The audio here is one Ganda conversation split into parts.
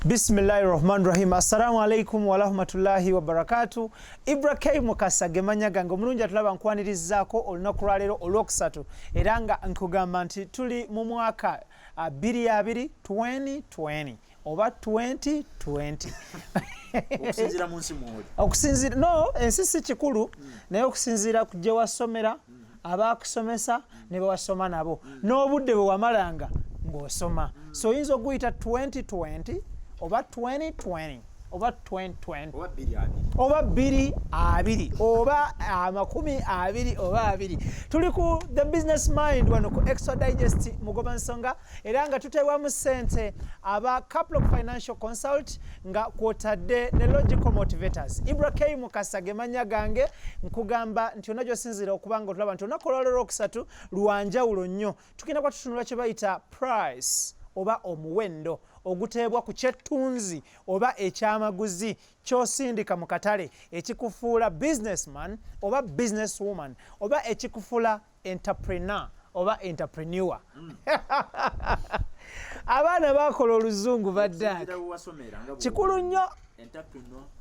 Bismillahirrahmanirrahim. Assalamu alaikum wa rahmatullahi wa barakatuh. IBRAH mukasa gemanya gange omulungi atulaba nkwanirizaako olunaku lwaleero olwokusatu era nga nkugamba nti tuli mu mwaka 2020 oba 2020 okusinziira mu nsi mwoli okusinziira no ensi si kikulu naye okusinziira ku gye wasomera abakusomesa ne bawasoma nabo n'obudde bwe wamalanga ng'osoma so oyinza okuyita 2020 oba 2020 oba 2020 oba 2020 oba 20 oba 20 tuli ku Thebusinessmind wano ku Extra Digest mugoba nsonga era nga tuteebwamu ssente aba couple of financial consult nga kwotadde ne logical motivators. IBRAH mukasa gemanya gange nkugamba nti onajo sinzira okubanga otulaba nti onakololero okusatu luwanjawulo nnyo tugenda kwa tutunula kye bayita price oba omuwendo oguteebwa ku kyettunzi oba ekyamaguzi ky'osindika mu katale ekikufuula businessman oba businesswoman oba ekikufuula entrepreneur oba entrepreneur. Abaana bakola oluzungu baddaaki kikulu nnyo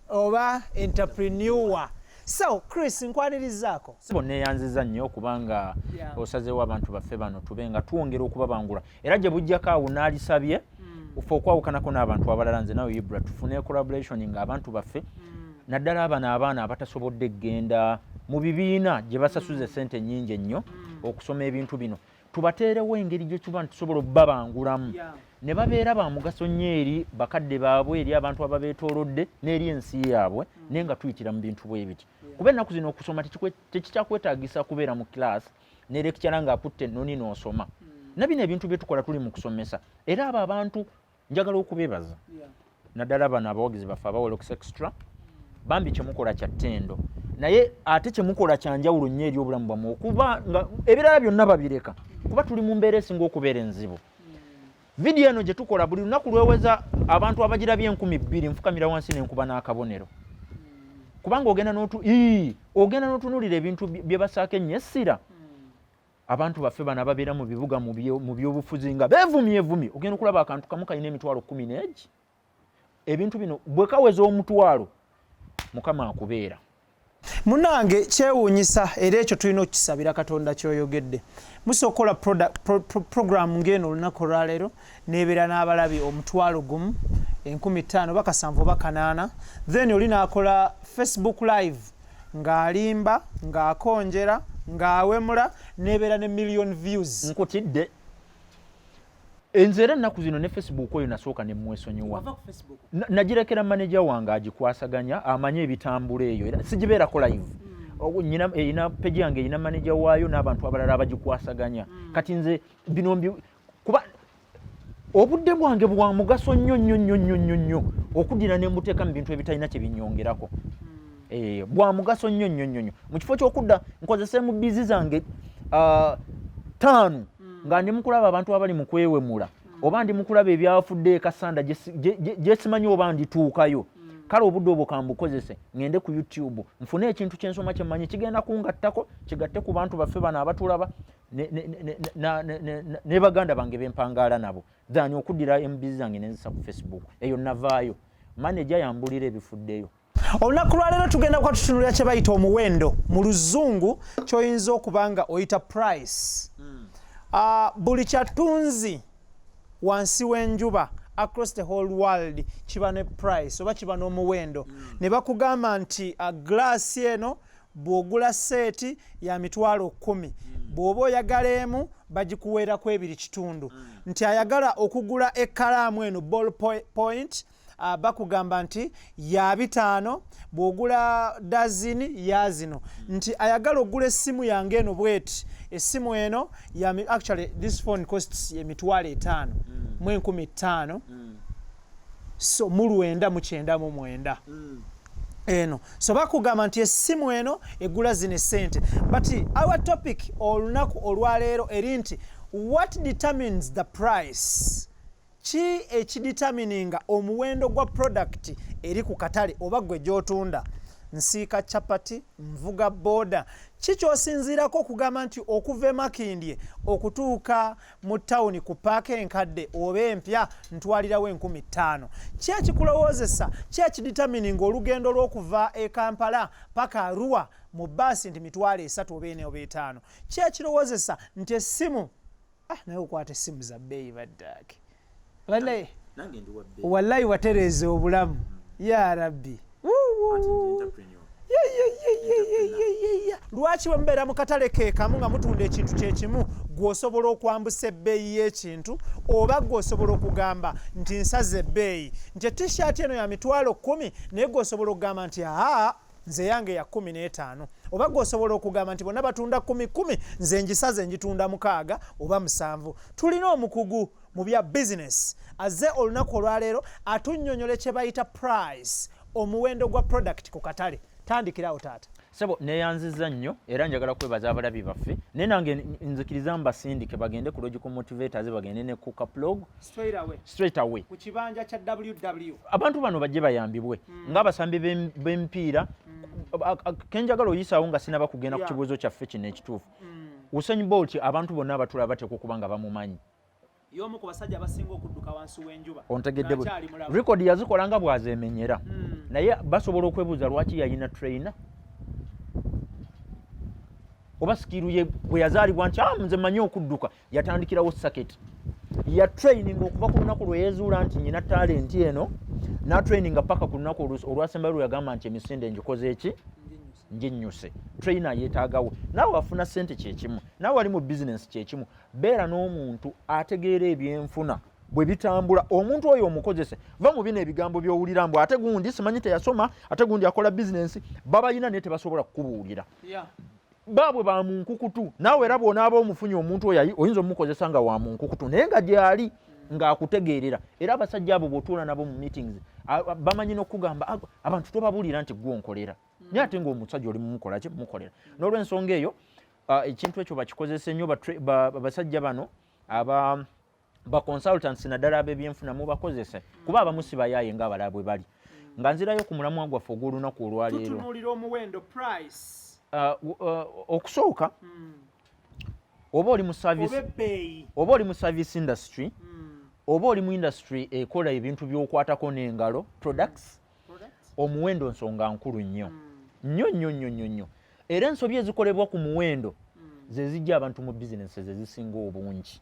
oba entrepreneur. So Chris nkwanirizaako neeyanziza nnyo kubanga osazeewo abantu baffe bano tube nga twongera okubabangula era gye bujjako awo n'alisabye ufe okwawukanako n'abantu abalala nze nawe IBRAH tufune collaboration ng'abantu baffe naddala abaana abatasobodde kgenda mu bibiina gye basasuza ssente nnyingi ennyo okusoma ebintu bino tubateerewo engeri gye tuba tusobola obbabangulamu ne babeera ba mugaso nnyo eri bakadde baabwe eri abantu ababeetoolodde n'eri ensi yaabwe naye nga tuyitira mu bintu bwe biti kuba ennaku zino okusoma tekikyakwetaagisa kubeera mu kilaasi ne lecturer ng'akutte ennoni n'osoma nabino ebintu bye tukola tuli mu kusomesa era abo abantu njagala okubeebaza naddala bano abawagizi baffe abawolokoso extra bambi kyemukola kya ttendo naye ate kyemukola kyanjawulo nnyo eri obulamu bwammwe okuba nga ebirala byonna babireka kuba tuli mu mbeera esinga okubeera enzibu. Vidiyo eno gye tukola buli lunaku lweweza abantu abagirabye 2000 nfukamira wansi n'enkuba n'akabonero kubanga ogenda n'otunuulira ebintu bye basaako ennyo essira abantu baffe bano ababeera mu bibuga mu byobufuzi nga beevumyevumye ogenda okulaba akantu kamu kalina emitwalo 10 ebintu bino bwe kaweza omutwalo mukama akubeera. Munange kyewuunyisa era ekyo tulina okukisabira Katonda ky'oyogedde musookola program ng'eno olunaku olwaleero n'ebeera n'abalabi omutwalo gumu 15,000 oba 7 oba 8 then oli n'akola Facebook live ng'alimba ng'akonjera ng'awemula n'ebeera ne million views. Nkutidde enze era ennaku zino ne Facebook oyo nasooka ne mwesonyiwa nagirekera manager wange agikwasaganya amanye ebitambula eyo era sigibeerako live ina page yange ina manager waayo n'abantu abalala abagikwasaganya kati nze bino kuba obudde bwange bwa mugaso nnyo okudira ne mbuteeka mu bintu ebitalina kye binyongerako bwa mugaso nnyo mu kifo ky'okudda nkozese mu bizi zange 5 nga ndi mukulaba abantu abali mu kwewemula oba ndi mukulaba ebyafudde ekasanda gye simanyi oba ndituukayo kale obudde obwo kambukozese ngende ku YouTube nfune ekintu kyensoma kyemmanyi kigenda kungattako kigatte ku bantu baffe bano abatulaba ne baganda bange bempangaala nabo dhani okuddira embizi zange nenzisa ku Facebook eyo navaayo manager yambulira ebifuddeyo. Olunaku lwaleero tugenda kwa tutunulira kye bayita omuwendo mu luzungu ky'oyinza okubanga oyita price. Buli kyatunzi wansi w'enjuba across the whole world kiba ne price oba kiba n'omuwendo ne bakugamba nti glaasi eno bw'ogula seeti ya mitwalo 10 bw'oba oyagala emu bagikuweerako 2.5 nti ayagala okugula ekkalaamu eno ball point bakugamba nti ya 5 bw'ogula dazini ya zino nti ayagala ogula essimu yange eno bweti essimu eno actually this phone costs emitwalo 5 mu 15,000 so mu 999 eno so bakugamba nti essimu eno egula zino sente but our topic olunaku olwaleero eri nti what determines the price ki ekidetermininga omuwendo gwa product eri ku katale oba gwe gy'otunda nsiika chapati, nvuga boda. Kikyosinziirako okugamba nti okuva e Makindye okutuuka mu tawuni ku paaka enkadde oba empya ntwalirawo 15,000. Ki ekikulowoozesa? Ki ekidetermining olugendo lw'okuva e Kampala paka Arua mu bbaasi nti 3 oba 4 oba 5? Ki ekirowoozesa nti essimu naye okwata essimu za bbeeyi baddaake. Wallahi watereeza obulamu. Ya Rabbi. Lwaki bambeera mu katale keekamu nga mutunda ekintu kyekimu gw'osobola okwambusa ebbeeyi y'ekintu oba gw'osobola okugamba nti nsaze ebbeeyi nti t-shirt eno ya 10,000 naye gw'osobola okugamba nti nze yange ya 15 oba gw'osobola okugamba nti bonna batunda 10,000 nze ngisaze ngitunda 6 oba 7. Tulina omukugu mu bya bizinesi azze olunaku olwaleero atunnyonnyola kye bayita price, omuwendo gwa product ku katale. Tandikirawo taata. Sebo neyanziza nnyo era njagala kwebaza abalabi baffe naye nange nzikiriza mbasindike bagende ku logical motivators bagende ne ku kaplog straight away ku kibanja kya WW. Abantu bano bajje bayambibwe ng'abasambi b'emipiira kenjagala oyisaawo nga sinaba kugenda ku kibuuzo kyaffe kino ekituufu. Usain Bolt abantu bonna abatulaba bateekukuba nga bamumanyi. Y'omu ku basajja abasinga okudduka wansi w'enjuba. Ontegedde bwe record yazikola nga bwazeemenyera naye basobola okwebuuza lwaki yalina trainer oba sikiru ye bwe yazaalibwa nti nze mmanyi okudduka yatandikirawo saketi ya training okuva ku lunaku lwe yeezuula nti nyina talenti eno n'atraininga paka ku lunaku olwasembayo lwe yagamba nti emisinde ngikoze eki nginnyuse. Trainer yeetaagawo naawe wafuna ssente kyekimu naawe wali mu bizinensi kyekimu beera n'omuntu ategeera ebyenfuna bwe bitambula. Omuntu oyo omukozese va mu bino ebigambo by'owulira mbu ate gundi simanyi teyasoma ate gundi akola bizinensi babayina naye tebasobola kukubuulira. Baabwe ba munkukutu naawe era bw'onaaba omufunye omuntu oyo oyinza omukozesa nga wa munkukutu naye nga gyali ng'akutegeerera. Era abasajja abo bw'otuula nabo mu meetings bamanyi n'okugamba abantu tobabuulira nti gwe onkolera naye ate ng'omusajja oli mumukola ki mukolera. N'olw'ensonga eyo ekintu ekyo bakikozese nnyo basajja bano ba consultants naddala ab'ebyenfuna mubakozese kuba abamu si bayaaye ng'abalala bwe bali. Nga nzirayo ku mulamwa gwaffe ogw'olunaku olwaleero tutunuulira omuwendo price. Okusooka oba oli mu service industry oba oli mu industry ekola ebintu by'okwatako n'engalo products omuwendo nsonga nkulu nnyo nnyo era ensobi ezikolebwa ku muwendo ze zijja abantu mu bizinesi ze zisinga obungi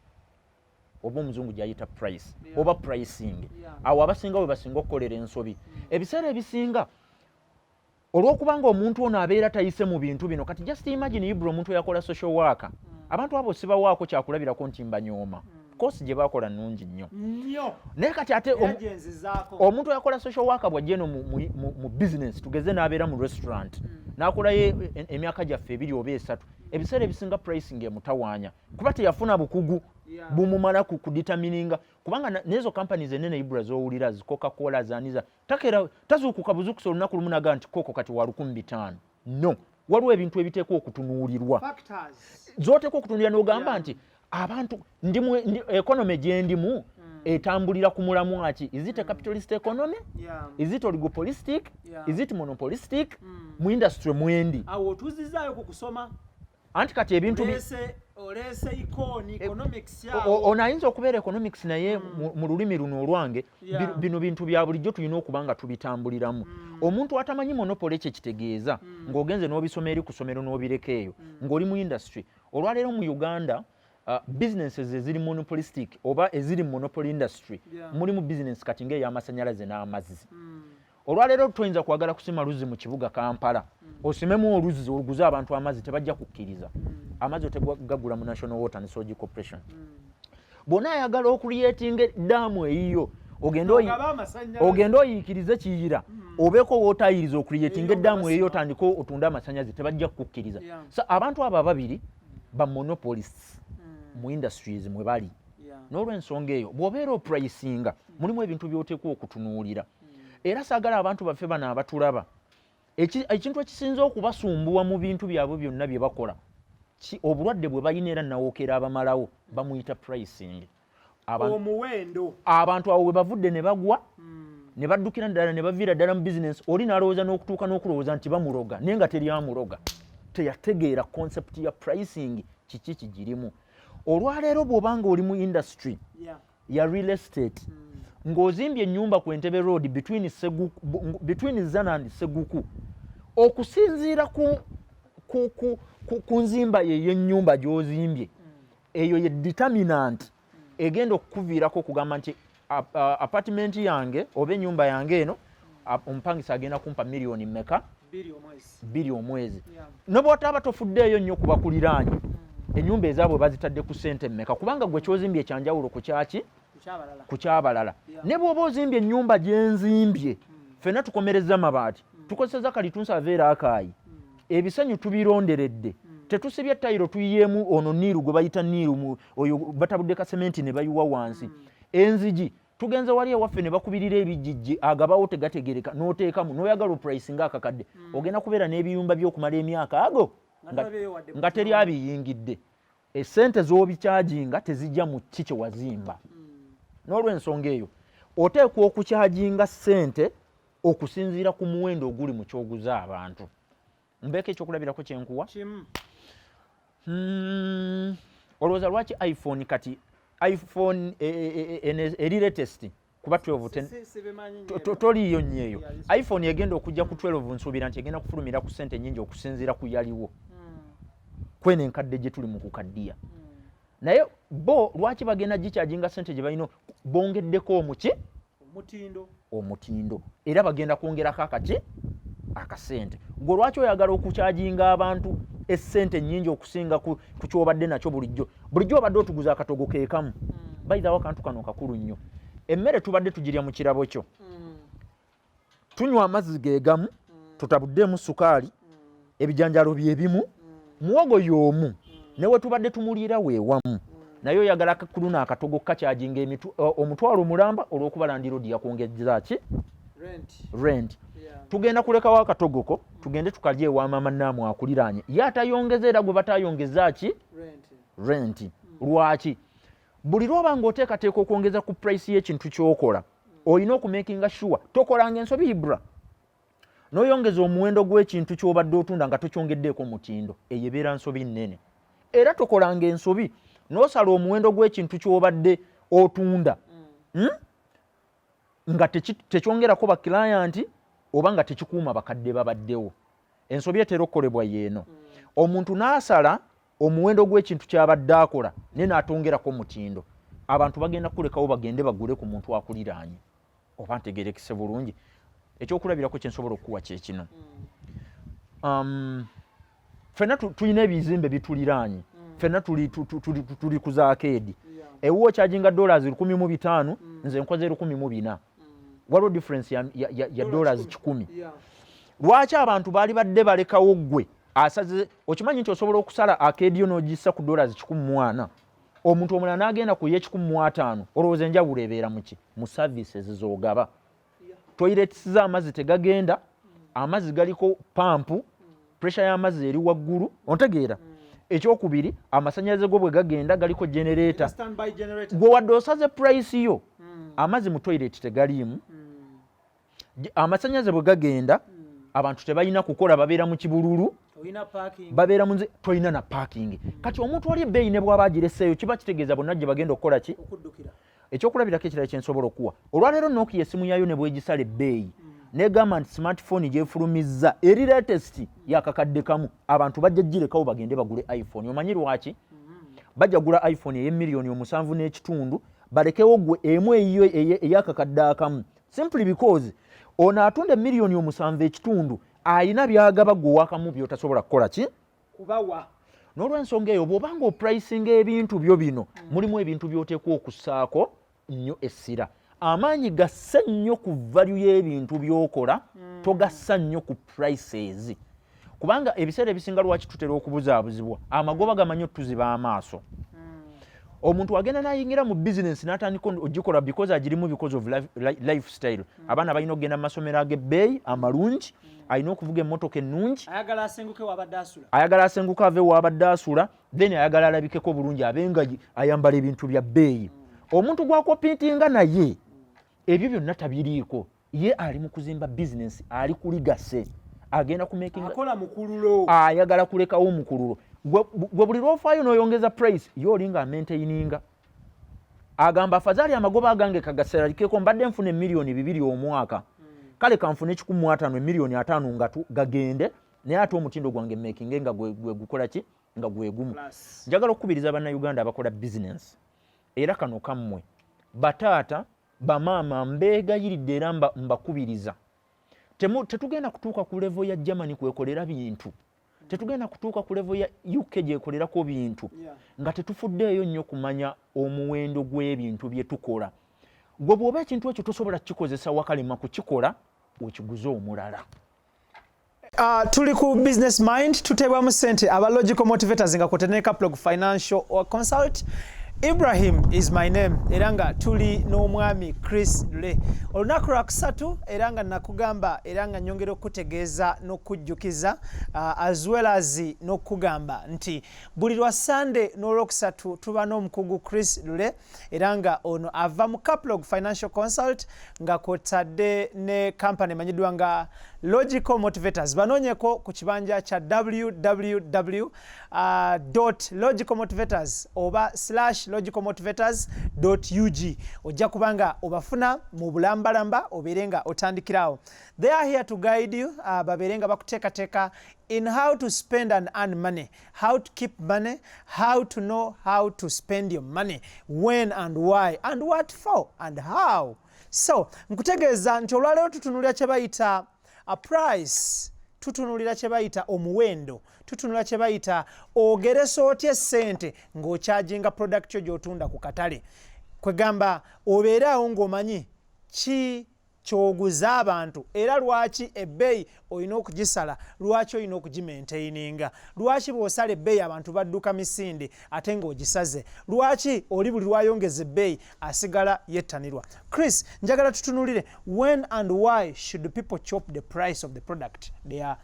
oba omuzungu gyayita price oba pricing. Awo abasinga we basinga okukolera ensobi ebiseera ebisinga olw'okubanga omuntu ono abeera tayise mu bintu bino. Kati just imagine IBRAH omuntu yakola social worker abantu abo sibawaako kyakulabirako nti mbanyooma kosi gye bakola nnungi nnyo naye kati ate omuntu yakola social worker bw'ajja eno mu business tugeze n'abeera mu restaurant n'akolayo emyaka gyaffe 2 oba 3 ebiseera ebisinga pricing emutawaanya kuba teyafuna bukugu bumumala ku determininga kubanga n'ezo companies ennene IBRAH z'owulira Coca-Cola zaniza tazuukuka buzukusa olunaku lumu naga nti koko kati wa 15,000 no waliwo ebintu ebiteekwa okutunuulirwa z'oteekwa okutunuulira n'ogamba nti abantu economy gye ndimu etambulira ku mulamwa ki? Is it a capitalist economy? Is it oligopolistic? Is it monopolistic? Mu industry mwendi awo tuzizaayo ku kusoma anti kati ebintu olese economics yawo onayinza okubeera economics naye mu lulimi luno olwange bino bintu bya bulijjo tulina okuba nga tubitambuliramu. Omuntu atamanyi monopoly ekyo kitegeeza ng'ogenze n'obisoma eri ku ssomero n'obireka eyo ng'oli mu industry. Olwaleero mu Uganda businesses eziri monopolistic oba eziri monopoly industry mulimu business kati ng'ey'amasannyalaze n'amazzi. Olwaleero toyinza kwagala kusima luzzi mu kibuga Kampala osimemu oluzzi oluguze abantu amazzi tebajja kukkiriza. Amazzi otegagula mu National Water and Sewage Corporation. Bw'ona ayagala okuliyetinga eddamu eyiyo ogenda oyiikirize kiyira obeeko wootayiriza okuliyetinga eddamu eyiyo otandika otunda amasannyalaze tebajja kukkiriza. So abantu abo ababiri ba monopolists mu industries mwe bali. N'olw'ensonga eyo bw'obeera opricinga mulimu ebintu by'oteekwa okutunuulira. Era saagala abantu baffe bano abatulaba ekintu ekisinza okubasumbuwa mu bintu byabwe byonna bye bakola obulwadde bwe balina era nawookera abamalawo bamuyita pricing. Omuwendo abantu awo we bavudde ne bagwa ne baddukira ddala ne baviira ddala mu bizinensi oli n'alowooza n'okutuuka n'okulowooza nti bamuloga naye nga teri amuloga teyategeera concept ya pricing kiki kigirimu. Olwaleero bw'obanga oli mu industry ya real estate ng'ozimbye ennyumba ku Entebbe Road between Zana and Seguku okusinziira ku nzimba y'ennyumba gy'ozimbye eyo ye determinant egenda okukuviirako okugamba nti apartment yange oba ennyumba yange eno omupangisa agenda kumpa miliyoni mmeka 2 omwezi ne bw'otaba tofuddeeyo nnyo ku bakuliraanye ennyumba ezaabwe bazitadde ku ssente mmeka kubanga gwe kyozimbye ekyanjawulo ku kyaki ku kyabalala ne bw'oba ozimbye ennyumba gye nzimbye ffenna tukomereza amabaati tukozeseza kalitunsi aveera akaayi ebisanyu tubironderedde tetusibye tayiro tuyiyeemu ono niiru gwe bayita niiru oyo batabudde ka sementi ne bayiwa wansi enzigi tugenze wali ewaffe ne bakubirira ebijjijji agabawo tegategereka n'oteekamu n'oyagala oprice ng'akakadde ogenda kubeera n'ebiyumba by'okumala emyaka ago nga teri abiyingidde essente z'obikyajinga tezijja mu ki kye wazimba n'olw'ensonga eyo oteekwa okukyajinga ssente okusinziira ku muwendo oguli mu kyoguza abantu. Mbeeko ekyokulabirako kyenkuwa olowooza lwaki iphone kati iphone eri latest kuba 12 toliyo nnyo iphone egenda okujja ku 12 nsuubira nti egenda kufulumira ku ssente nnyingi okusinziira ku yaliwo kweno enkadde gye tuli mu kukaddiya naye bo lwaki bagenda gikyajinga ssente gye balina bongeddeko omutindo era bagenda kwongerako akasente gwe lwaki oyagala okukyajinga abantu essente nnyingi okusinga ku kyobadde nakyo bulijjo obadde otuguza akatogo keekamu bayithawo akantu kano kakulu nnyo emmere tubadde tugirya mu kirabo kyo tunywa amazzi geegamu tutabuddeemu sukaali ebijanjalo byebimu muwogo y'omu newe tubadde tumuliira weewamu naye oyagala kuluna akatogo kakyajinga omutwalo mulamba olw'okuba landiroodi yakwongeza ki rent tugenda kulekawo akatogoko tugende tukalye ewa maama naamu akuliraanye ye atayongeza era gwe batayongeza ki rent lwaki buli lwoba ng'oteekateeka okwongeza ku price y'ekintu ky'okola olina okumakinga sure tokolanga ensobi IBRAH n'oyongeza omuwendo gw'ekintu ky'obadde otunda nga tokyongeddeeko mutindo eyo ebeera nsobi nnene era tokolanga ensobi n'osala omuwendo gw'ekintu ky'obadde otunda nga tekyongerako bakirayanti oba nga tekikuuma bakadde babaddewo ensobi etera okukolebwa yeeno omuntu n'asala omuwendo gw'ekintu ky'abadde akola naye n'atongerako mutindo abantu bagenda kulekawo bagende bagule ku muntu akuliraanye oba ntegerekese bulungi ekyokulabirako kyensobola okukuwa kyekino ffenna tulina ebizimbe bituliraanye ffenna tuli ku zaakeedi ewuwo kyajinga $1,500 nze nkoze 1,400 waliwo difference ya $100 lwaki abantu baali badde balekawo gwe asaze okimanyi nti osobola okusala akeedi yo n'ogissa ku $1,400 omuntu omulala n'agenda ku $1,500 olowooza enjawulo ebeera muki mu services z'ogaba toilets z'amazzi tegagenda amazzi galiko pampu pressure y'amazzi eri waggulu ontegeera ekyokubiri amasanyalaze go bwe gagenda galiko generator gwe wadde osaze price yo amazzi mu toilet tegaliimu amasanyalaze bwe gagenda abantu tebalina kukola babeera mu kibululu babeera mu nze tolina na parking kati omuntu ali ebbeeyi ne bw'aba agireseeyo kiba kitegeeza bonna gye bagenda okukola ki ekyokulabirako ekirala kyensobola okuwa olwaleero Nokia essimu yayo ne bwegisala ebbeeyi negamba nti smartphone gyefulumizza eri latest yakakadde kamu abantu bajja girekawo bagende bagule iphone omanyi lwaki bajja gula iphone $7.5 balekewo gwe emu eyo eyakakadde akamu simply because ono atunda $7.5 ayina byagaba gwe wakamu byotasobola kukola ki kubawa n'olw'ensonga eyo bw'obanga opricinga ebintu byo bino mulimu ebintu by'oteekwa okussaako nnyo essira amaanyi gassa nnyo ku value y'ebintu by'okola togassa nnyo ku prices kubanga ebiseera ebisinga lwaki tutera okubuzaabuzibwa amagoba gamanyi otuziba amaaso omuntu agenda n'ayingira mu business n'atandika ogikola because agirimu because of lifestyle abaana balina okugenda mu masomero ag'ebbeeyi amalungi alina okuvuga emmotoka ennungi ayagala asenguke ave wabadde asula then ayagala alabikeko bulungi abenga ayambala ebintu bya bbeeyi omuntu gwakopiitinga naye ebyo byonna tabiriiko ye ali mu kuzimba business ali kuligase agenda ku making akola mukululo ayagala kulekawo mukululo gwe buli lwofaayo n'oyongeza price yo olinga maintaininga agamba afadhali amagoba agange kagaserikeko mbadde nfune milioni 2 omwaka kale kanfune 15 milioni 5 nga gagende naye ate omutindo gwange making nga gwe gukola ki nga gwe gumu njagala okubiriza bana Uganda abakola business era kano kammwe batata bamama mbeegayiridde era mbakubiriza tetugenda kutuuka ku level ya Germany kwekolera bintu tetugenda kutuuka ku level ya UK gyekolerako bintu nga tetufuddeeyo nnyo kumanya omuwendo gw'ebintu bye tukola gwe bw'oba ekintu ekyo tosobola kukikozesa wakalema kukikola okiguze omulala. Tuli ku business mind tutebwamu ssente aba logical motivators nga kotene couple financial or consult. Ibrahim is my name eranga tuli n'omwami chrislule olunaku lwakusatu eranga nakugamba eranga nyongera okutegeeza n'okujjukiza as well as n'okugamba nti buli lwa Sunday n'olwokusatu tuba n'omukugu chrislule eranga ono ava mu couple financial consult nga kotadde ne company manyiddwa nga logical motivators banoonyeko ku kibanja kya www.logicalmotivators oba /logicalmotivators.ug ojja kubanga obafuna mu bulambalamba obeerenga otandikirawo. They are here to guide you babeerenga bakuteekateeka in how to spend and earn money, how to keep money, how to know how to spend your money, when and why and what for and how. So nkutegeeza nti olwaleero tutunulira kye bayita a price, tutunulira kye bayita omuwendo, tutunulira kye bayita ogeresa otya ssente ng'okyajinga product yo gy'otunda ku katale kwegamba obeeraawo ng'omanyi ki kyoguza abantu era lwaki ebbeeyi olina okugisala lwaki olina okugimaintaininga lwaki bw'osala ebbeeyi abantu badduka misinde ate ng'ogisaze lwaki oli buli lwayongeza ebbeeyi asigala yettanirwa. Chris, njagala tutunulire when and why should people chop the price of the product they are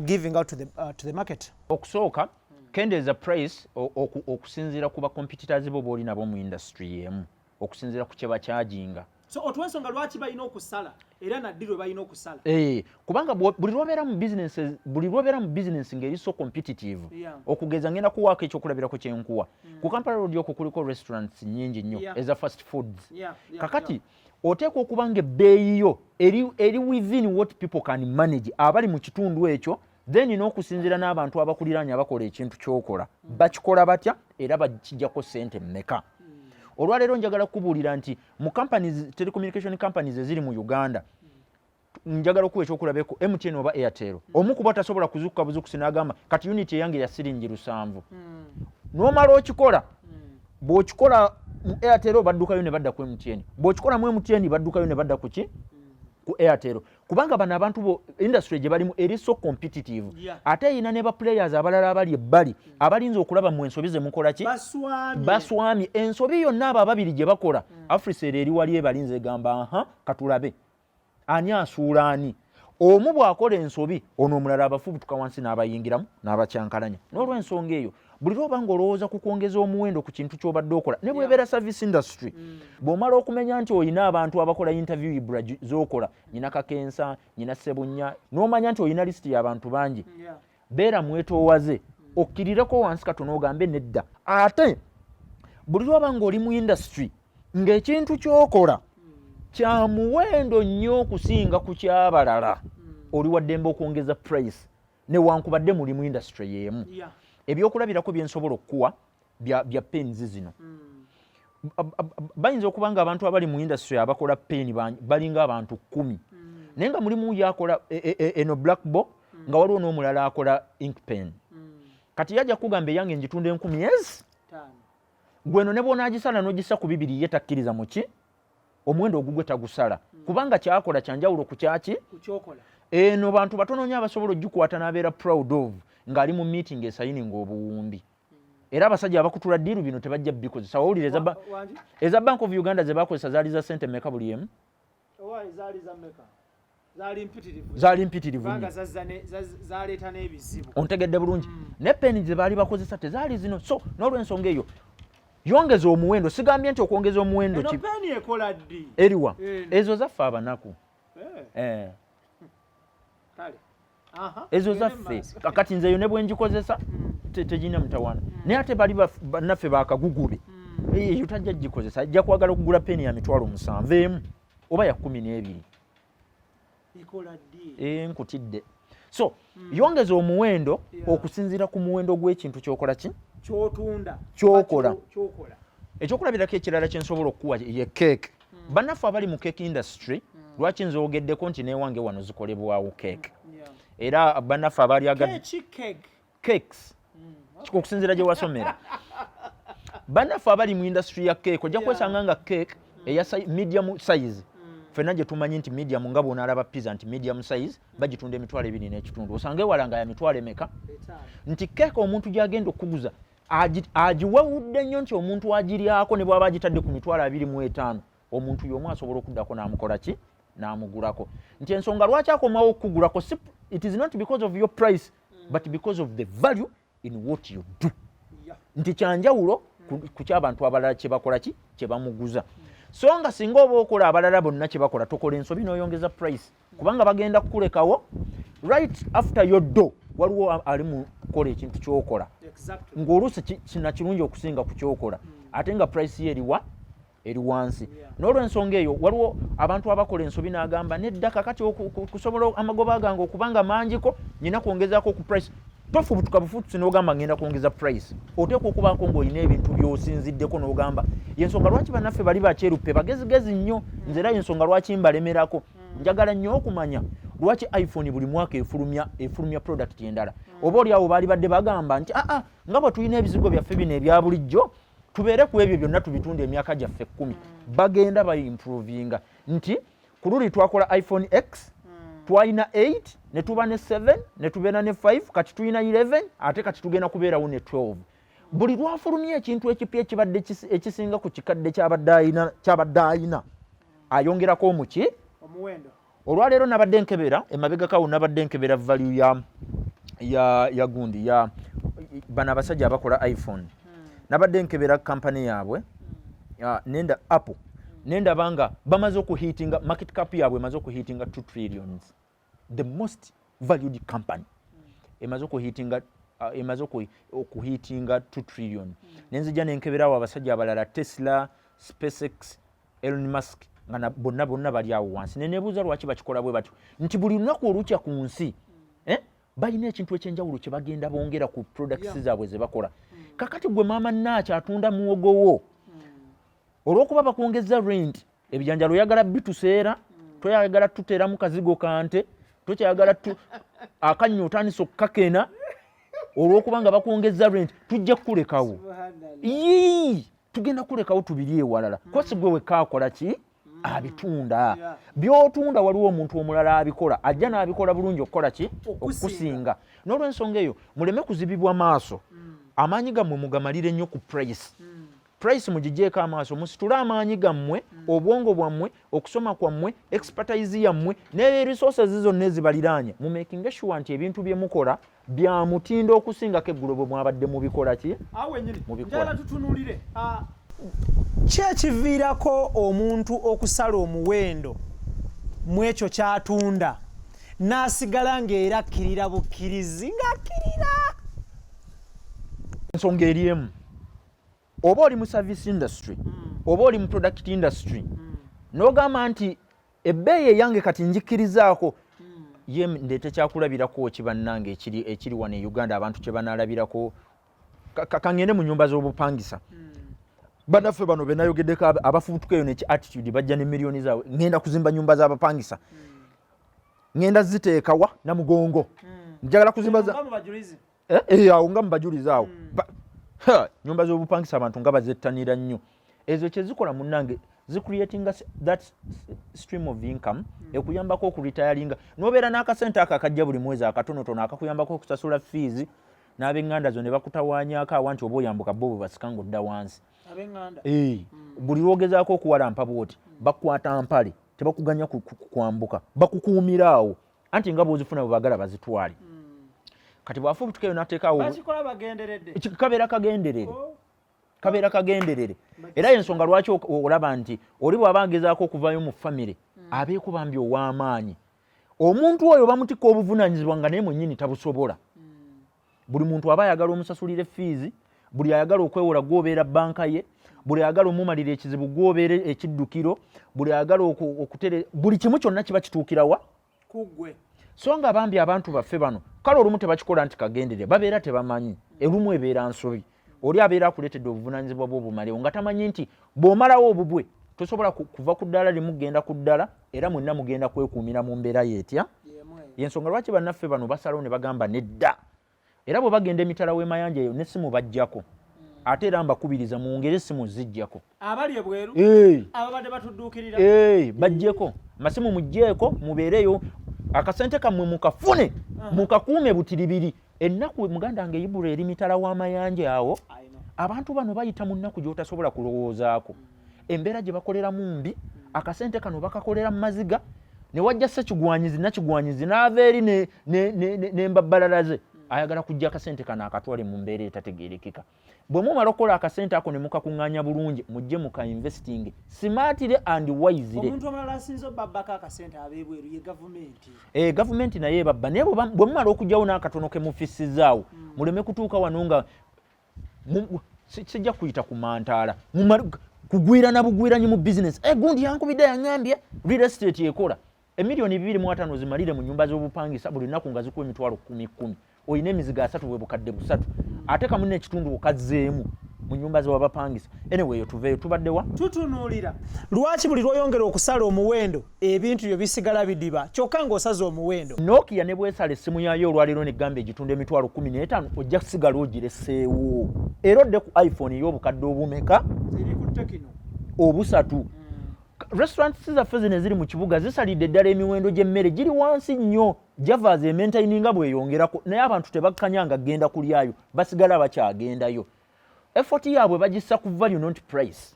giving out to the market. Okusooka kendeeza price okusinziira ku ba competitors bo b'oli nabo mu industry emu okusinziira ku kye bakyajinga. So otwensonga lwaki balina okusala era naddiro balina okusala kubanga buli lwobeera mu business ng'eri so competitive okugeza ngenda kuwaako ekyokulabirako kyenkuwa ku Kampala Road okwo kuliko restaurants nnyingi nnyo eza fast foods kakati oteekwa okuba nga ebbeeyi yo eri within what people can manage abali mu kitundu ekyo then n'okusinziira n'abantu abakuliraanye abakola ekintu ky'okola bakikola batya era bakijjako ssente mmeka. Olwaleero njagala kubuulira nti mu telecommunication companies eziri mu Uganda njagala okuwa ekyokulabeko MTN oba Airtel omu kuba tasobola kuzuukuka buzuukusi n'agamba kati unit eyange ya siringi 700 n'omala okikola bw'okikola mu Airtel baddukayo ne badda ku MTN bw'okikola mu MTN baddukayo ne badda ku ki ku Airtel kubanga bano abantu bo industry gye balimu eri so competitive ate yina ne ba players abalala abali ebbali abalinze okulaba mu ensobi ze mukola ki baswami ensobi yonna abo ababiri gye bakola Africell eri wali ebalinze egamba katulabe ani asuula ani omu bw'akola ensobi ono omulala abafubutuka wansi n'abayingiramu n'abakyankalanya n'olw'ensonga eyo buli lwoba ng'olowooza ku kwongeza omuwendo ku kintu ky'obadde okola ne bw'ebeera service industry bw'omala okumenya nti olina abantu abakola interview IBRAH z'okola nyina Kakensa nyina Sebunya n'omanya nti olina lisiti y'abantu bangi beera mwetoowaze okkirireko wansi katono ogambe nedda ate buli lwoba ng'oli mu industry ng'ekintu ky'okola kya muwendo nnyo okusinga ku ky'abalala oli waddembe okwongeza price newankubadde muli mu industry y'emu ebyokulabirako bye nsobola okuwa bya pens zino bayinza okuba nga abantu abali mu industry abakola peni balinga abantu 10 naye nga mulimu yakola eno blackboard nga waliwo n'omulala akola ink pen kati yajja kugamba eyange njitunda 10,000 yes gweno ne bw'onaagisala n'ogissa ku 2 ye takkiriza mu ki omuwendo ogugwe tagusala kubanga kyakola kyanjawulo ku kyaki eno bantu batono nnyo abasobola ogikwata n'abeera proud of ng'ali mu meeting esayininga obuwumbi era abasajja abakutula ddiiru bino tebajja bikozesa wawulire eza Bank of Uganda ze bakozesa zaali za ssente mmeka buli emu zaali mpitirivu ontegedde bulungi ne peni ze baali bakozesa tezaali zino so n'olw'ensonga eyo yongeza omuwendo sigambye nti okwongeza omuwendo eriwa ezo zaffe abanaku ezo zaffe kakati nzeyo ne bwe ngikozesa tegina mutawana naye ate bali bannaffe bakagugube eyo tajja gikozesa ajja kwagala okugula peni ya $7,000 emu oba ya 12 nkutidde so yongeza omuwendo okusinziira ku muwendo gw'ekintu kyokola ki kyokola ekyokulabirako ekirala kyensobola okukuwa ye cake bannaffe abali mu cake industry lwaki nzoogeddeko nti newange wano zikolebwawo cake era bannaffe abali cakes okusinziira gye wasomera bannaffe abali mu industry ya cake ojja kwesanga nga cake eya medium size fenna gye tumanyi nti medium nga bw'onaalaba pizza nti medium size bagitunda $2.2 osange wala nga ya $2 nti cake omuntu gy'agenda okuguza agiwewudde nnyo nti omuntu agiryako ne bw'aba agitadde ku $25 omuntu y'omu asobola okuddako n'amukola ki n'amugulako nti ensonga lwaki akomawo okugulako it is not because of your price but because of the value in what you do nti kyanjawulo ku ky'abantu abalala kye bakola ki kye bamuguza so nga singa oba okola abalala bonna kye bakola tokola ensobi n'oyongeza price kubanga bagenda kukulekawo right after your do waliwo ali mu kukola ekintu ky'okola ng'oluusi kina kirungi okusinga ku ky'okola ate nga price ye eri wansi n'olw'ensonga eyo waliwo abantu abakola ensobi n'agamba nedda kakati okusobola amagoba gange okubanga mangiko nyina kwongezaako ku price tofubutuka bufutusi n'ogamba ngenda kwongeza price oteekwa okubaako ng'olina ebintu by'osinziddeko n'ogamba yensonga lwaki bannaffe bali bakyeruppe bagezigezi nnyo nze era yensonga lwaki mbalemerako njagala nnyo okumanya lwaki iPhone buli mwaka efulumya product endala oba oli awo baali badde bagamba nti nga bwe tulina ebizigo byaffe bino ebya bulijjo tubeere ku ebyo byonna tubitunda emyaka gyaffe 10 bagenda bayimprovinga nti ku luli twakola iPhone X twalina 8 ne tuba ne 7 ne tubeera ne 5 kati tulina 11 ate kati tugenda kubeerawo ne 12 buli lwafulumya ekintu ekipya ekibadde ekisinga ku kikadde kyabadde ayina ayongerako omuki omuwendo olwaleero nabadde nkebera emabegakawo nabadde nkebera value ya gundi ya bana abasajja abakola iPhone nabadde nkebera kampani yaabwe nenda Apple nenda banga bamaze okuhitinga market cap yaabwe emaze okuhitinga 2 trillions the most valued company emaze okuhitinga 2 trillion nenzija nenkeberawo abasajja abalala Tesla SpaceX Elon Musk nga bonna bali awo wansi nenebuuza lwaki bakikola bwe batyo nti buli lunaku olukya ku nsi balina ekintu ekyenjawulo kye bagenda bongera ku products zaabwe ze bakola kakati gwe maama Naaki atunda muwogowo olw'okuba bakwongeza rent ebijanjalo oyagala bituseera toyagala tuteeramu kazigo kante tokyagala akannyo otandisa okukakena olw'okuba nga bakwongeza rent tujja kukulekawo tugenda kulekawo tubiri ewalala kosi gwe wekaakola ki abitunda byotunda waliwo omuntu omulala abikola ajja n'abikola bulungi okukola ki okukusinga n'olw'ensonga eyo muleme kuzibibwa maaso amaanyi gammwe mugamalire nnyo ku price mugijeeko amaaso musitule amaanyi gammwe obwongo bwammwe okusoma kwammwe expertise yammwe ne resources zonna ezibaliraanye mu making sure nti ebintu bye mukola bya mutindo okusingako eggulo bwe mwabadde mubikola ki njala tutunulire ki ekiviirako omuntu okusala omuwendo mu ekyo kyatunda n'asigala ng'era akkirira bukkirizi ng'akkirira ensonga eri emu oba oli mu service industry oba oli mu product industry n'ogamba nti ebbeeyi eyange kati njikkirizaako ye ndeete kyakulabirako kibannange ekiri wano e Uganda abantu kye banaalabirako kangende mu nnyumba z'obupangisa bannaffe bano be nayogeddeko abafubutuka eyo neki attitude bajja ne miliyoni zaabwe ngenda kuzimba nnyumba z'abapangisa ngenda ziteeka wa namugongo njagala kuzimba awo nga mubajulizi awo nyumba z'obupangisa abantu nga bazettanira nnyo ezo kyezikola munnange zicreatinga that stream of income ekuyambako okuritayalinga n'obeera n'akasente ako akajja buli mwezi akatonotono akakuyambako okusasula fees n'ab'eŋŋanda zo ne bakutawaanyako awa nti oba oyambuka bo bwe basika ng'odda wansi buli lwogezaako okuwalampa bwoti bakukwata mpale tebakuganya kwambuka bakukuumira awo anti nga bw'ozifuna bwe bagala bazitwale kati bwafubutuka eyo n'ateekaawo kabeera kagenderere era yensonga lwaki olaba nti oli bw'aba agezaako okuvayo mu famire abeeko bambi ow'amaanyi omuntu oyo bamutika obuvunaanyizibwa nga naye mwennyini tabusobola buli muntu aba ayagala omusasulire fees buli ayagala okwewola gwobeera banka ye buli ayagala omumalira ekizibu gwobeera ekiddukiro buli ayagala buli kimu kyonna kiba kituukirawa kugwe so nga bambi abantu baffe bano kale olumu tebakikola nti kagendere babeera tebamanyi erumu ebeera nsobi oli abeera akuleetedde obuvunaanyizibwa bw'obumalewo nga tamanyi nti bw'omalawo obubwe tosobola kuva ku ddala limu kugenda ku ddala era mwenna mugenda kwekuumira mu mbeera yeetya yensonga lwaki bannaffe bano basalawo ne bagamba nedda era bwe bagenda emitala w'emayanja eyo n'essimu bajjako ate era mbakubiriza mwongere essimu zijjako abali ebweru ababadde batudduukirira bajjeko amasimu mugjeeko mubeereyo akasente kammwe mukafune mukakuume butiribiri ennaku muganda nga IBRAH eri mitala w'amayanja awo abantu bano bayita mu nnaku gy'otasobola kulowoozaako embeera gye bakoleramu mbi akasente kano bakakolera mu maziga ne wajja ssekigwanyizi nakigwanyizi n'ava eri n'embabbalala ze ayagala kujja akasente kano akatwale mu mbeera etategeerekeka bwe mumala okukola akasente ako ne mukakuŋŋaanya bulungi mujje muka investing smartly and wisely omuntu omulala asinze obbako akasente abeebweru ye gavumenti gavumenti naye babba naye bwe mumala okujjawo n'akatono ke mufissizaawo muleme kutuuka wano nga sijja kuyita ku mantaala kugwira na bugwiranyi mu business gundi yankubidde yaŋŋambye real estate ekola emiliyoni 2.5 zimalire mu nyumba z'obupangisa buli nnaku nga zikuwa emitwalo 10 oyina emizigo 3 bwe bukadde 3 ate kamu n'ekitundu okazzeemu mu nyumba z'abapangisa anyway tuveeyo tubaddewa tutunuulira lwaki buli lw'oyongera okusala omuwendo ebintu byo bisigala bidiba kyokka ng'osaza omuwendo Nokia ne bwesala essimu yayo olwaleero n'eggamba egitundu emitwalo 15 ojja kusigala ogireseewo era odde ku iPhone ey'obukadde obumeka eri ku Tekino obusatu restaurants zaffe zino eziri mu kibuga zisalidde eddala emiwendo gy'emmere giri wansi nnyo javas emaintaininga bweyongerako naye abantu tebakkanya nga genda kulyayo basigala bakyagendayo effort yaabwe bagissa ku value not price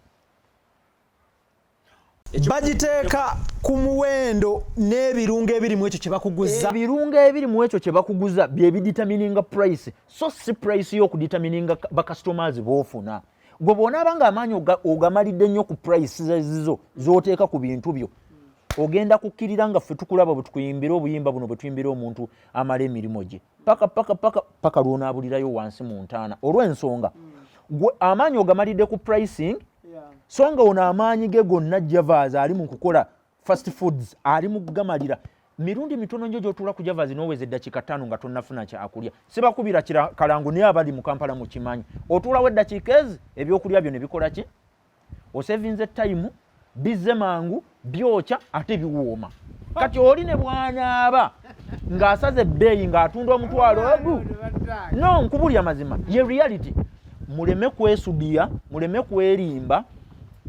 bagiteeka ku muwendo n'ebirungo ebiri mu ekyo kye bakuguza ebirungo ebiri mu ekyo kye bakuguza bye biditamininga price so si price y'okuditamininga bakastomers boofuna gwe bw'onaabanga amaanyi ogamalidde nnyo ku price zizo z'oteeka ku bintu byo ogenda kukkirira nga ffe tukulaba bwe tukuyimbira obuyimba buno bwe tuyimbira omuntu amala emirimu gye paka lw'onaabulirayo wansi mu ntaana olw'ensonga gwe amaanyi ogamalidde ku pricing so nga ono amaanyi ge gonna javas ali mu kukola fast foods ali mu kugamalira mirundi mitono njo gy'otuula ku javas n'oweza eddakiika 5 nga tonnafuna kyakulya sibakubira kalangu naye abali mu Kampala mu kimanyi otuulawo eddakiika ezi ebyokulya byo ne bikola ki osevinze time bizze mangu byokya ate biwooma kati oli ne bw'anaaba ng'asaze ebbeeyi ng'atunda omutwalo ogu no nkubulya mazima ye reality muleme kwesubiya muleme kwerimba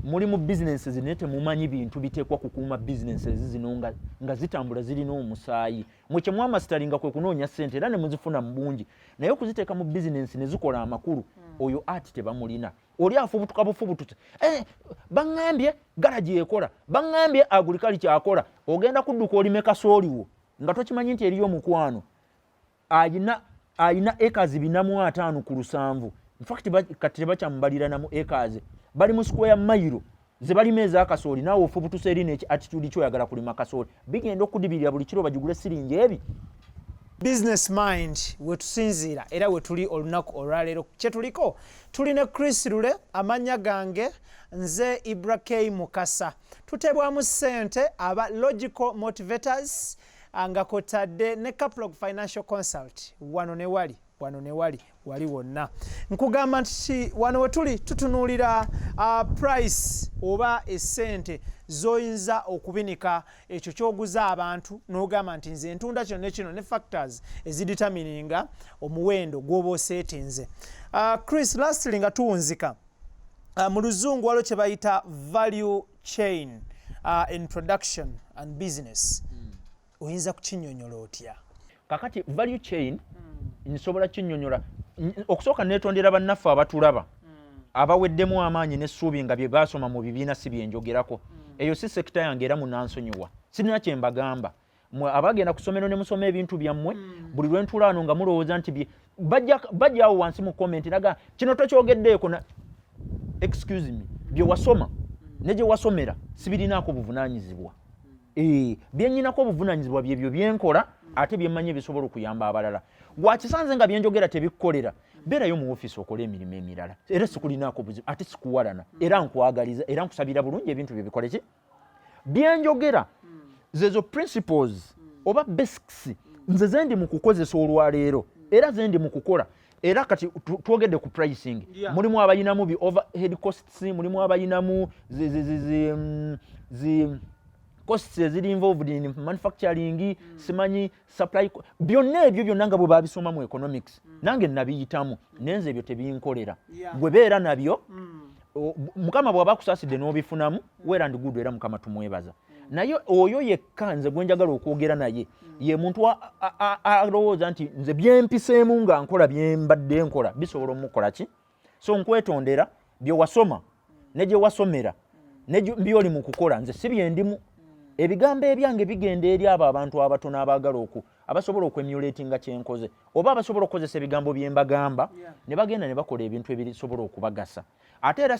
muli mu businesses naye temumanyi bintu biteekwa kukuuma businesses zino nga zitambula zirina omusaayi mwe kye mwamasitalinga kwe kunoonya ssente era ne muzifuna mu bungi naye okuziteeka mu business ne zikola amakulu oyo ati tebamulina oli afubutuka bufubutuka baŋŋambye garaji ekola baŋŋambye agulikali kyakola ogenda kudduka olime kasooliwo nga tokimanyi nti eriyo omukwano ayina acres 405 ku 7 in fact kati tebakyamubalira namu acres bali mu square mile ze balima ez'akasooli naawe ofubutuse eri n'eki attitude kyoyagala kulima kasooli bigenda okudibirira buli kiro bagigule siringi ebi Business Mind wetusinziira era wetuli olunaku olwaleero kyetuliko tuli ne chrislule amannya gange nze IBRAH Mukasa tutebwamu ssente aba logical motivators nga kotadde ne couple of financial consult wano ne wali wonna nkugamba nti wano wetuli tutunuulira price oba essente zoyinza okubinika ekyo kyoguza abantu n'ogamba nti nze ntunda kino ne kino ne factors eziditamininga omuwendo gw'oba oseetinze. Chris, lastly nga tuwunzika mu luzungu waliwo kye bayita value chain in production and business oyinza kukinnyonnyola otya? Kakati value chain nsobola kinnyonnyola okusooka neetondera bannaffe abatulaba abaweddemu amaanyi n'essuubi nga bye baasoma mu bibiina si byenjogerako eyo si sekita yange era munansonyiwa sirina kye mbagamba abagenda ku ssomero ne musoma ebintu byammwe buli lwe ntuula wano nga mulowooza nti bajja awo wansi mu comment naga kino tokyogeddeeko excuse me bye wasoma ne gye wasomera sibirinaako buvunaanyizibwa byennyinako obuvunaanyizibwa byebyo byenkola ate byemmanye bisobola okuyamba abalala. Gwakisanze nga byenjogera tebikukolera, beerayo mu ofiisi okola emirimu emirala era sikulinaako buzibu ate sikuwalana era nkwagaliza era nkusabira bulungi ebintu byo bikole ki byenjogera zezo principles oba basics nze zendi mu kukozesa olwaleero era zendi mu kukola era kati twogedde ku pricing mulimu abayinamu bi overhead costs mulimu abayinamu costs eziri involved in manufacturing simanyi supply byonna ebyo byonna nga bwe babisoma mu economics nange nabiyitamu nenze ebyo tebinkolera gwe beera nabyo mukama bw'aba kusaasidde n'obifunamu weera ndi gudu era mukama tumwebaza naye oyo yekka nze gwe njagala okwogera naye ye muntu alowooza nti nze byempiseemu nga nkola byembadde nkola bisobola omukola ki so nkwetondera bye wasoma ne gye wasomera ne byoli mu kukola nze si byendimu ebigambo ebyange bigenda eri abo abantu abatono abaagala abasobola okwemulatinga kyenkoze oba abasobola okukozesa ebigambo byembagamba ne bagenda ne bakola ebintu ebisobola okubagasa ate era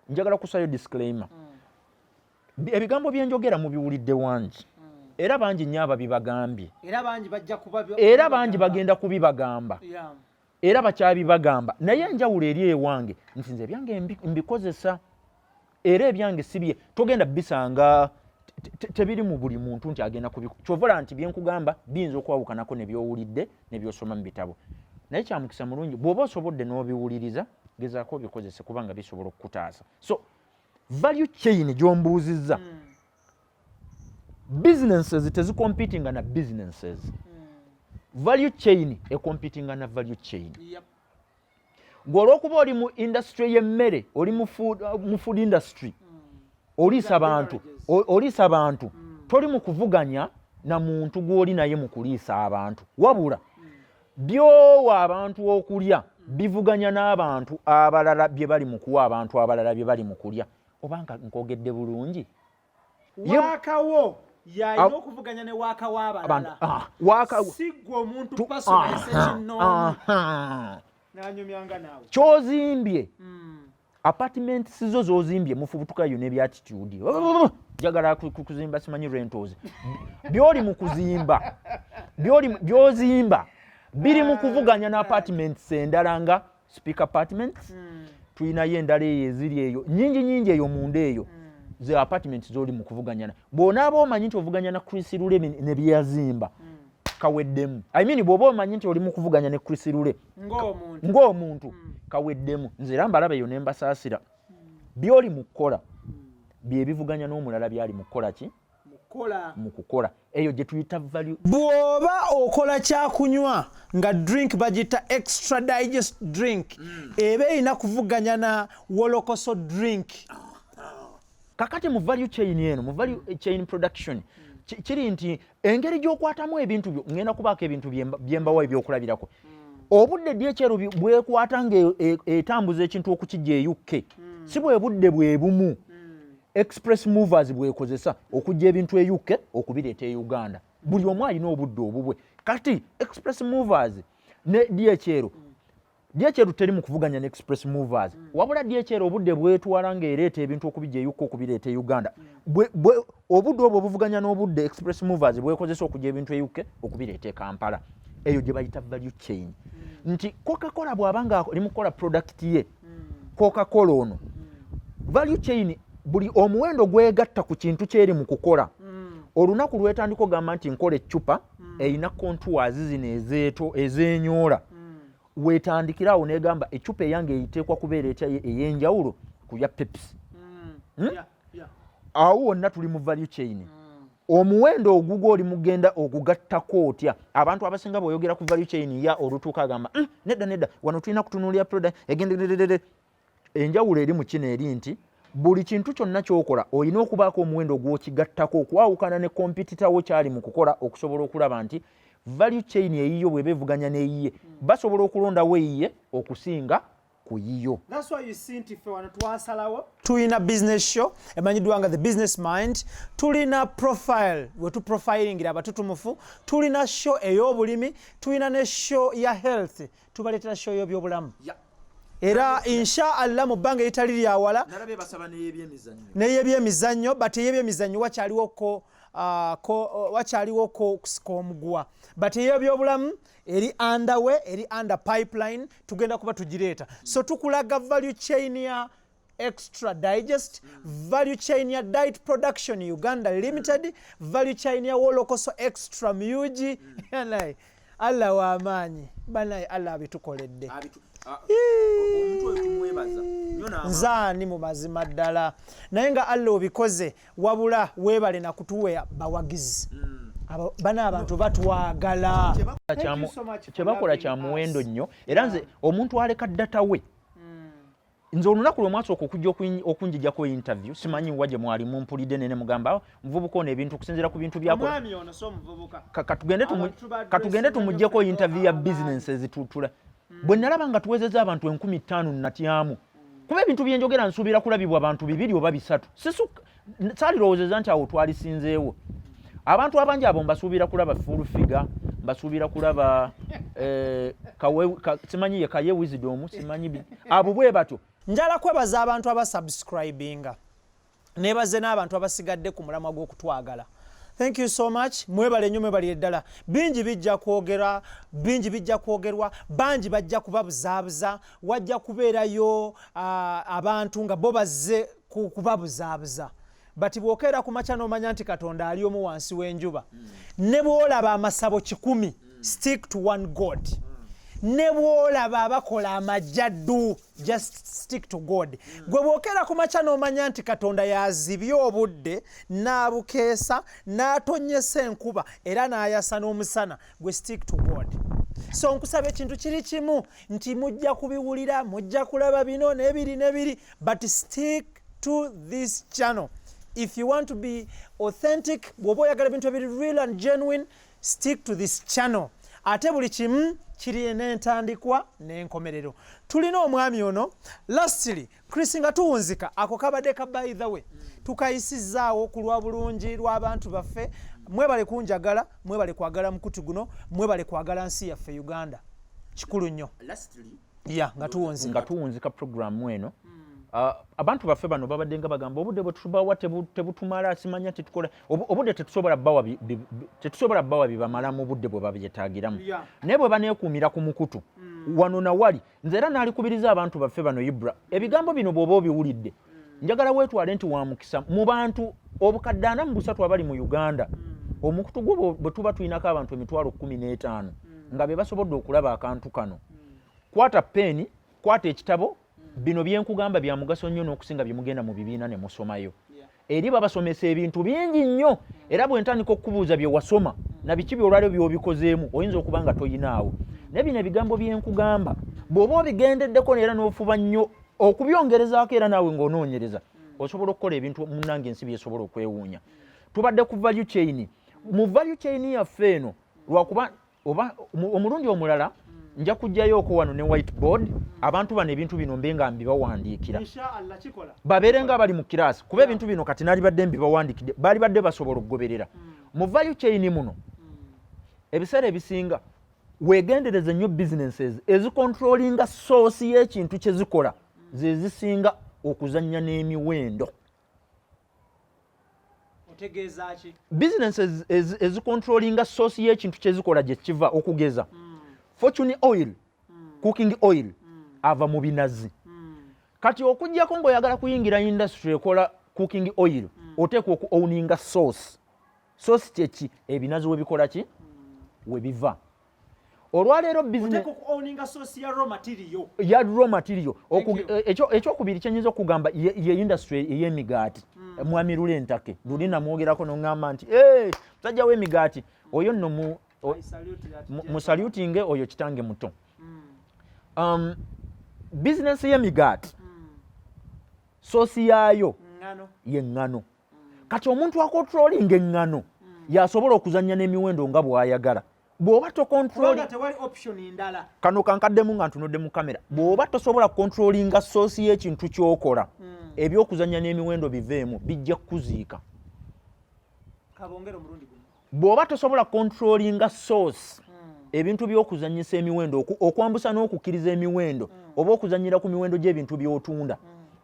njagala kusayo disclaimer ebigambo byenjogera mubiwulidde wangi era bangi nnyo ababibagambye era bangi bagenda kubibagamba era bakyabibagamba naye enjawulo eri ewange nti nze ebyange mbikozesa era ebyange sibye togenda bisanga tebiri mu buli muntu nti agenda kubikyovola nti byenkugamba biyinza okwawukanako ne byowulidde ne byosoma mu bitabo naye kyamukisa mulungi bw'oba osobodde n'obiwuliriza gezaako bikozese kubanga bisobola okukutaasa so value chain gy'ombuuzizza businesses tezicompetinga na businesses value chain ecompetinga na value chain gw'olwokuba oli mu industry y'emmere oli mu food industry oliisa abantu toli mu kuvuganya na muntu gw'oli naye mu kuliisa abantu wabula byowa abantu okulya bivuganya n'abantu abalala bye bali mu kuwa abantu abalala bye bali mu kulya obanga nkogedde bulungi wakawo yalina okuvuganya ne waka w'abalala sigwe omuntu personal esekinoomu n'anyumyanga naawe kyozimbye apartment sizo zozimbye mufubutukayo n'ebyatitude jagala kuzimba simanyi rentals byoli mu kuzimba byozimba biri mu kuvuganya na apartments endala nga speaker apartments tuyinayo endala eyo eziri eyo nyingi eyo munda eyo ze apartments zoli mu kuvuganyana bw'onaaba omanyi nti ovuganya na chrislule ne byeyazimba kaweddemu bw'oba omanyi nti oli mu kuvuganya ne chrislule ng'omuntu kaweddemu nze era mbalaba eyo ne mbasaasira byoli mu kukola bye bivuganya n'omulala byali mu kukola ki mu kukola eyo gye tuyita value. Bw'oba okola kyakunywa nga drink bagita extra digest drink eba erina kuvuganya na WOLOKOSO drink. Kakati mu value chain eno mu value chain production kiri nti engeri gy'okwatamu ebintu byo ngenda kubaako ebintu byembawa ebyokulabirako obudde dyekyero bwekwata nga etambuza ekintu okukijja e UK si bwe budde bwe bumu express movers bwekozesa okujja ebintu e UK okubireeta e Uganda buli omu alina obudde obubwe kati express movers ne dyekyero teri mu kuvuganya ne express movers wabula dyekyero obudde bwetwala ng'ereeta ebintu okubijja e UK okubireeta e Uganda obudde obwo buvuganya n'obudde express movers bwekozesa okujja ebintu e UK okubireeta e Kampala eyo gye bayita value chain nti Coca-Cola bw'abanga ali mu kukola product ye Coca-Cola ono value chain buli omuwendo gwegatta ku kintu kyeri mu kukola olunaku lwetandika ogamba nti nkola eccupa erina contours zino ezeenyoola weetandikirawo negamba eccupa eyange eyiteekwa kubeera etya ey'enjawulo ku ya Pepsi awo wonna tuli mu value chain omuwendo ogugwo oli mugenda ogugattako otya abantu abasinga bw'oyogera ku value chain ya olutuuka agamba nedda wano tulina kutunuulira product egende enjawulo eri mu kino eri nti buli kintu kyonna ky'okola olina okubaako omuwendo gw'okigattako okwawukana ne kompitita wo kyali mu kukola okusobola okulaba nti value chain eyiyo bwe bevuganya n'eyiye basobola okulondawo eyiye okusinga ku yiyo. That's why you see nti ffe wano twasalawo tulina business show emanyiddwa nga Thebusinessmind tulina profile wetu profilingira abatutumufu tulina show ey'obulimi tulina ne show ya health tubaleetera show y'ebyobulamu era insha Allah mu bbanga eritali lyawala nalabe basaba n'ebyemizannyo but ebyemizannyo wakyaliwo ko wakyaliwo komugwa but eyobyobulamu eri underway eri under pipeline tugenda kuba tugireeta so tukulaga value chain ya extra digest value chain ya diet production Uganda limited value chain ya WOLOKOSO extra myugi Allah wa amaanyi banaye Allah abitukoledde nzaani mu mazima ddala naye nga Allah obikoze wabula weebale na kutuwe bawagizi bana abantu batwagala kyebakola kya muwendo nnyo era nze omuntu aleka data we nze olunaku lwemwasooka okujja okunjijjako interview simanyi wajje mwali mumpulidde nene mugamba nvubuka ono ebintu okusinziira ku bintu byakola katugende tumuggyeko interview ya businesses tutula bwe nalaba nga tuwezezza abantu 5,000 natyamu kuba ebintu byenjogera nsuubira kulabibwa abantu 2 oba 3 saalirowoozeza nti awo twalisinzeewo abantu abangi abo mbasuubira kulaba full figure mbasuubira kulaba simanyi ye kaye wisdom simanyi abo bwe batyo njala kwebaza abantu abasubscribinga nebaze n'abantu abasigadde ku mulamwa gw'okutwagala thank you so much mwebale nnyo mwebale ddala bingi bijja kwogerwa bangi bajja kubabuzaabuza wajja kubeerayo abantu nga bo bazze kubabuzaabuza bati bw'okeera ku makya n'omanya nti katonda ali omu wansi w'enjuba ne bw'olaba amasabo 100 stick to one God ne bw'olaba abakola amajjaddu just stick to God gwe bw'okeera ku makya n'omanya nti katonda yazibye obudde n'abukeesa n'atonnyesa enkuba era n'ayasa n'omusana gwe stick to God so nkusaba ekintu kiri kimu nti mujja kubiwulira mujja kulaba bino n'ebiri but stick to this channel if you want to be authentic bw'oba oyagala ebintu ebiri real and genuine stick to this channel ate buli kimu kiri n'entandikwa n'enkomerero tulina omwami ono lastly Chris nga tuwunzika ako kabadde ka by the way tukayisizaawo ku lwa bulungi lw'abantu baffe mwebale kunjagala mwebale kwagala mukutu guno mwebale kwagala nsi yaffe Uganda kikulu nnyo lastly nga tuwunzika program eno abantu baffe bano babadde nga bagamba obudde bwe tubawa tebutumala simanya tetukola obudde tetusobola bbawa bibamala mu budde bwe babyetaagiramu naye bwe baneekuumira ku mukutu wano na wali nze era naalikubiriza abantu baffe bano IBRAH ebigambo bino bw'oba obiwulidde njagala weetwale nti wa mukisa mu bantu obukadde 43 abali mu Uganda omukutu gwo bwe tuba tulinako abantu 15,000 nga be basobodde okulaba akantu kano kwata peeni kwata ekitabo bino byenkugamba bya mugaso nnyo n'okusinga bye mugenda mu bibiina ne musomayo eri babasomesa ebintu bingi nnyo era bwe ntandika okubuuza bye wasoma na biki byolwaliro by'obikozeemu oyinza okuba nga toyinaawo naye bino ebigambo byenkugamba bw'oba obigendeddeko era n'ofuba nnyo okubyongerezaako era naawe ng'onoonyereza osobola okukola ebintu munnange ensi byesobola okwewuunya tubadde ku value chain mu value chain yaffe eno lwakuba oba omulundi omulala nja kujjayooko wano ne whiteboard abantu bano ebintu bino mbenga mbibawandiikira babeere nga bali mu kiraasi kuba ebintu bino kati naali badde mbibawandiikidde baali badde basobola okugoberera mu value chain muno ebiseera ebisinga weegendereze nnyo businesses ezicontrollinga source y'ekintu kye zikola ze zisinga okuzannya n'emiwendo businesses ezicontrollinga source y'ekintu kye zikola gye kiva okugeza fortune oil cooking oil ava mu binazi kati okujjako ng'oyagala kuyingira industry ekola cooking oil oteekwa okuowninga sauce kyeki ebinazi webikola ki webiva olwaleero ya raw material ekyokubiri kyenyinza okugamba ye industry ey'emigaati mwami Lule entake luli namwogerako noŋŋamba nti musajja w'emigaati oyo nno musalutinge oyo kitange muto business y'emigaati sosi yaayo y'eŋŋano kati omuntu akontrolinga eŋŋano yasobola okuzannya n'emiwendo nga bw'ayagala bw'oba kano kankaddemu nga ntunudde mu kamera bw'oba tosobola kontrolinga sosi y'ekintu ky'okola ebyokuzannya n'emiwendo biveemu bijja kuziika bw'oba tosobola kontrolinga source ebintu by'okuzannyisa emiwendo okwambusa n'okukkiriza emiwendo oba okuzannyira ku miwendo gy'ebintu by'otunda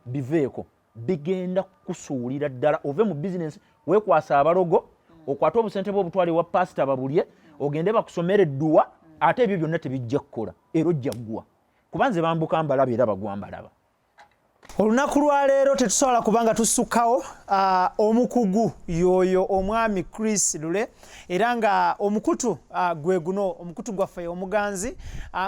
biveeko bigenda kusuulira ddala ove mu bizinensi weekwasa abalogo okwata obusente bwo obutwale wa pastor babulye ogende bakusomere dduwa ate ebyo byonna tebijja kukola era ojja ggwa kubanze bambuka mbalaba era bagwambalaba. Olunaku lwa leero tetusobola kubanga tusukkawo omukugu yoyo omwami chrislule era nga omukutu gwe guno omukutu gwaffe omuganzi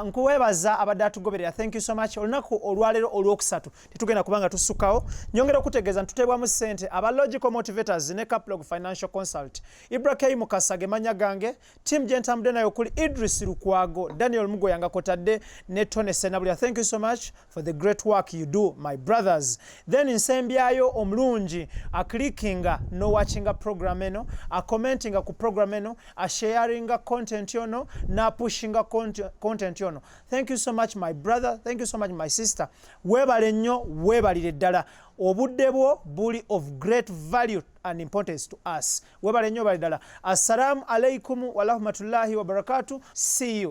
nkuweebaza abadde atugoberera. Thank you so much. Olunaku olwaleero olwokusatu tetugenda kubanga tusukkawo nyongera okutegeeza ntuteebwamu ssente aba logical motivators ne caplog financial consult IBRAH Mukasa gemanya gange team gentambudde nayo kuli Idris Lukwago Daniel Mugoyanga kotadde ne Tone Senabulya. Thank you so much for the great work you do my brothers. Then nsembyayo omulungi clickinga no watchinga program eno commentinga ku program eno sharinga content yono na pushinga content yono. Thank you so much my brother, thank you so much my sister. Webale nnyo webalire ddala obudde bwo buli of great value and importance to us. Webale nnyo balidala. Assalamu alaikum wa rahmatullahi wa barakatuh. See you.